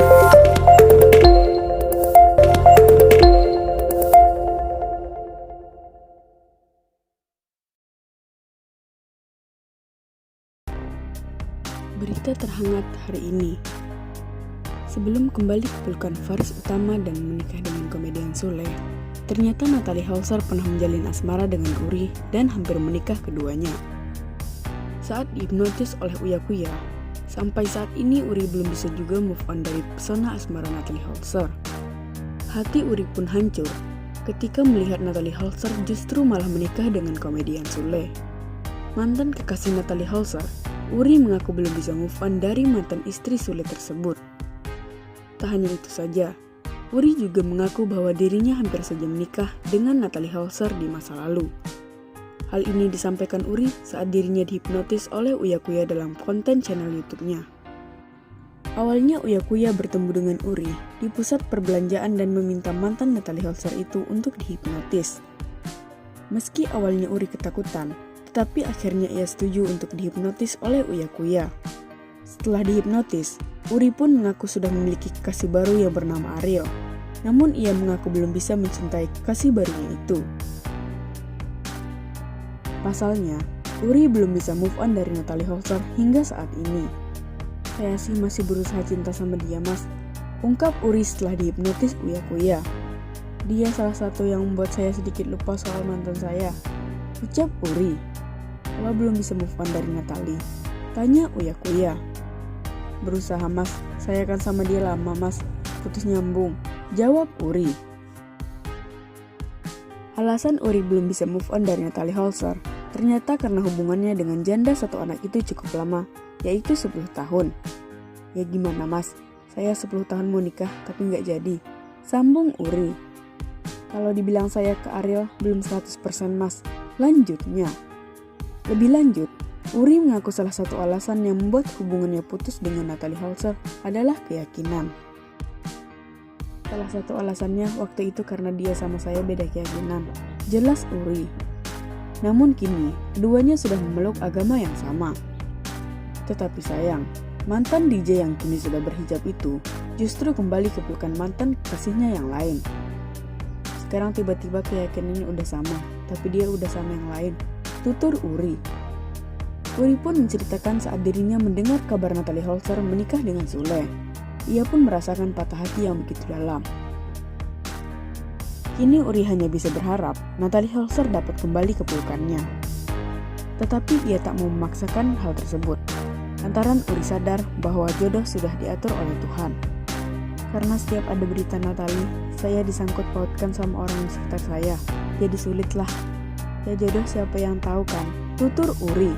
Berita terhangat hari ini. Sebelum kembali ke pelukan Faris utama dan menikah dengan komedian Sule, ternyata Natalie Holzer pernah menjalin asmara dengan Uri dan hampir menikah keduanya. Saat dihipnotis oleh Uya Kuya, sampai saat ini Uri belum bisa juga move on dari pesona asmara Natalie Holzer. Hati Uri pun hancur ketika melihat Natalie Holzer justru malah menikah dengan komedian Sule. Mantan kekasih Natalie Holzer, Uri mengaku belum bisa move on dari mantan istri Sule tersebut. Tak hanya itu saja, Uri juga mengaku bahwa dirinya hampir saja menikah dengan Natalie Holzer di masa lalu. Hal ini disampaikan Uri saat dirinya dihipnotis oleh Uya Kuya dalam konten channel YouTube-nya. Awalnya Uya Kuya bertemu dengan Uri di pusat perbelanjaan dan meminta mantan Natalie Holzer itu untuk dihipnotis. Meski awalnya Uri ketakutan, tetapi akhirnya ia setuju untuk dihipnotis oleh Uya Kuya. Setelah dihipnotis, Uri pun mengaku sudah memiliki kekasih baru yang bernama Ariel. Namun ia mengaku belum bisa mencintai kekasih barunya itu. Pasalnya, Uri belum bisa move on dari Natalie Holzer hingga saat ini. Saya sih masih berusaha cinta sama dia, Mas, ungkap Uri setelah dihipnotis Uya Kuya. Dia salah satu yang membuat saya sedikit lupa soal mantan saya, ucap Uri. Kalau belum bisa move on dari Natalie, tanya Uya Kuya. Berusaha, Mas, saya kan sama dia lama, Mas, putus nyambung, jawab Uri. Alasan Uri belum bisa move on dari Natalie Holzer ternyata karena hubungannya dengan janda satu anak itu cukup lama, yaitu 10 tahun. Ya gimana, Mas, saya 10 tahun mau nikah tapi nggak jadi, sambung Uri. Kalau dibilang saya ke Ariel belum 100%, Mas, lanjutnya. Lebih lanjut, Uri mengaku salah satu alasan yang membuat hubungannya putus dengan Natalie Holzer adalah keyakinan. Salah satu alasannya waktu itu karena dia sama saya beda keyakinan, jelas Uri. Namun kini, keduanya sudah memeluk agama yang sama. Tetapi sayang, mantan DJ yang kini sudah berhijab itu justru kembali ke pelukan mantan kekasihnya yang lain. Sekarang tiba-tiba keyakinannya udah sama, tapi dia udah sama yang lain, tutur Uri. Uri pun menceritakan saat dirinya mendengar kabar Natalie Holzer menikah dengan Sule. Ia pun merasakan patah hati yang begitu dalam. Kini Uri hanya bisa berharap Natalie Holzer dapat kembali ke pelukannya. Tetapi ia tak mau memaksakan hal tersebut. Lantaran Uri sadar bahwa jodoh sudah diatur oleh Tuhan. Karena setiap ada berita Natalie, saya disangkut pautkan sama orang di sekitar saya. Jadi sulitlah. Ya jodoh siapa yang tahu kan, tutur Uri.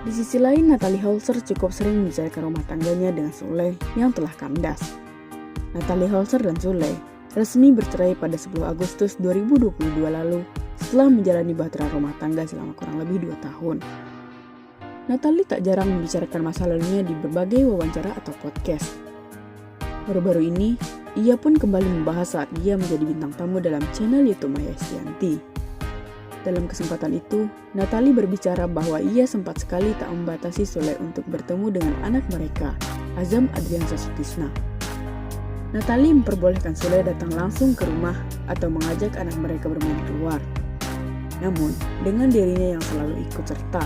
Di sisi lain, Natalie Holzer cukup sering membicarakan rumah tangganya dengan Sule yang telah kandas. Natalie Holzer dan Sule resmi bercerai pada 10 Agustus 2022 lalu setelah menjalani bahtera rumah tangga selama kurang lebih 2 tahun. Natalie tak jarang membicarakan masa lalunya di berbagai wawancara atau podcast. Baru-baru ini, ia pun kembali membahas saat dia menjadi bintang tamu dalam channel YouTube Maya Estianty. Dalam kesempatan itu, Natalie berbicara bahwa ia sempat sekali tak membatasi Sule untuk bertemu dengan anak mereka, Azam Adriansyah Sutisna. Natalie memperbolehkan Sule datang langsung ke rumah atau mengajak anak mereka bermain keluar. Namun, dengan dirinya yang selalu ikut serta.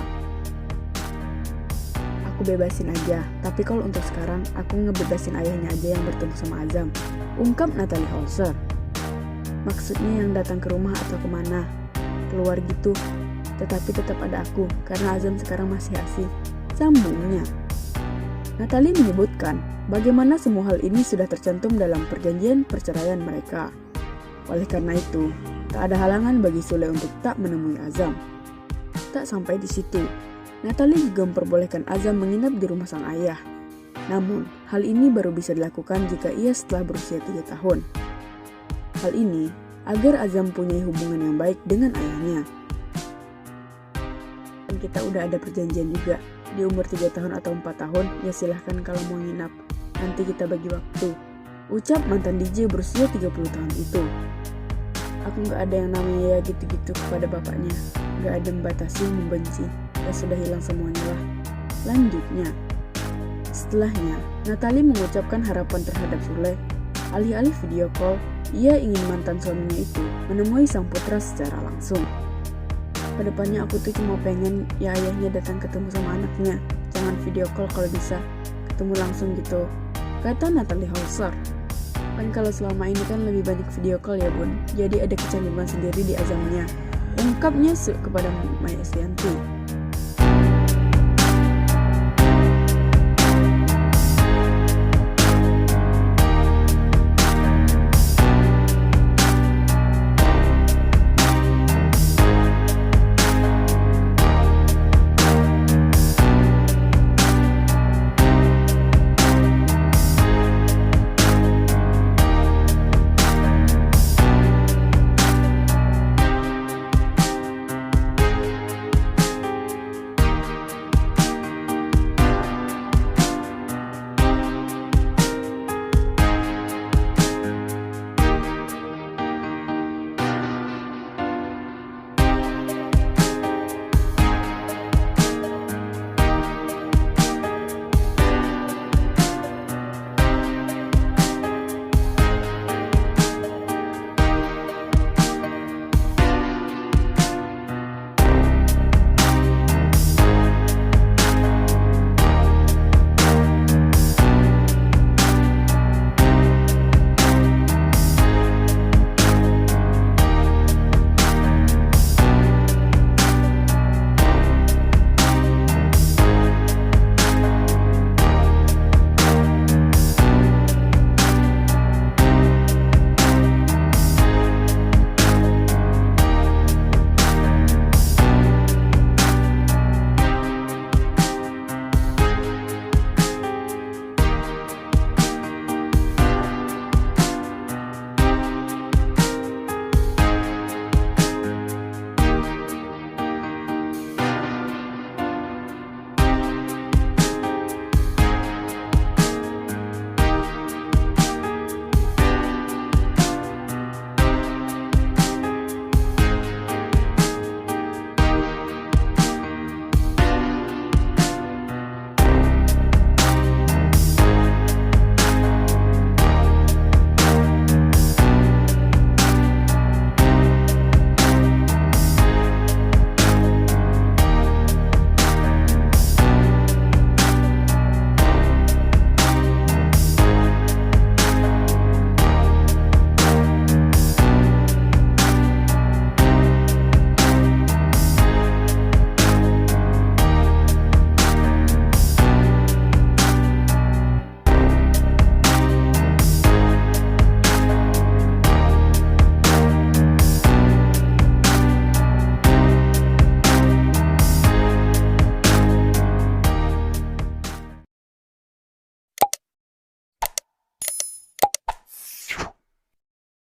Aku bebasin aja, tapi kalau untuk sekarang, aku ngebebasin ayahnya aja yang bertemu sama Azam, ungkap Natalie Holzer. Maksudnya yang datang ke rumah atau kemana? Keluar gitu, tetapi tetap ada aku karena Azam sekarang masih asih, sambungnya. Natalie menyebutkan bagaimana semua hal ini sudah tercantum dalam perjanjian perceraian mereka. Oleh karena itu, tak ada halangan bagi Sule untuk tak menemui Azam. Tak sampai di situ, Natalie juga memperbolehkan Azam menginap di rumah sang ayah. Namun, hal ini baru bisa dilakukan jika ia setelah berusia 3 tahun. Hal ini agar Azam punya hubungan yang baik dengan ayahnya. Dan kita udah ada perjanjian juga, di umur 3 tahun atau 4 tahun, ya silahkan kalau mau nginap, nanti kita bagi waktu, Ucap mantan DJ berusia 30 tahun itu. Aku gak ada yang namanya ya gitu-gitu kepada bapaknya. Gak ada membatasi, membenci. Ya sudah hilang semuanya lah. Lanjutnya, setelahnya, Natalie mengucapkan harapan terhadap Sule. Alih-alih video call, ia ingin mantan suaminya itu menemui sang putra secara langsung. Kedepannya aku tuh cuma pengen ya ayahnya datang ketemu sama anaknya. Jangan video call kalau bisa, ketemu langsung gitu, kata Natalie Hauser. Kan kalau selama ini kan lebih banyak video call ya bun, jadi ada kecanggihan sendiri di azamnya, ungkapnya kepada Maya Estianty.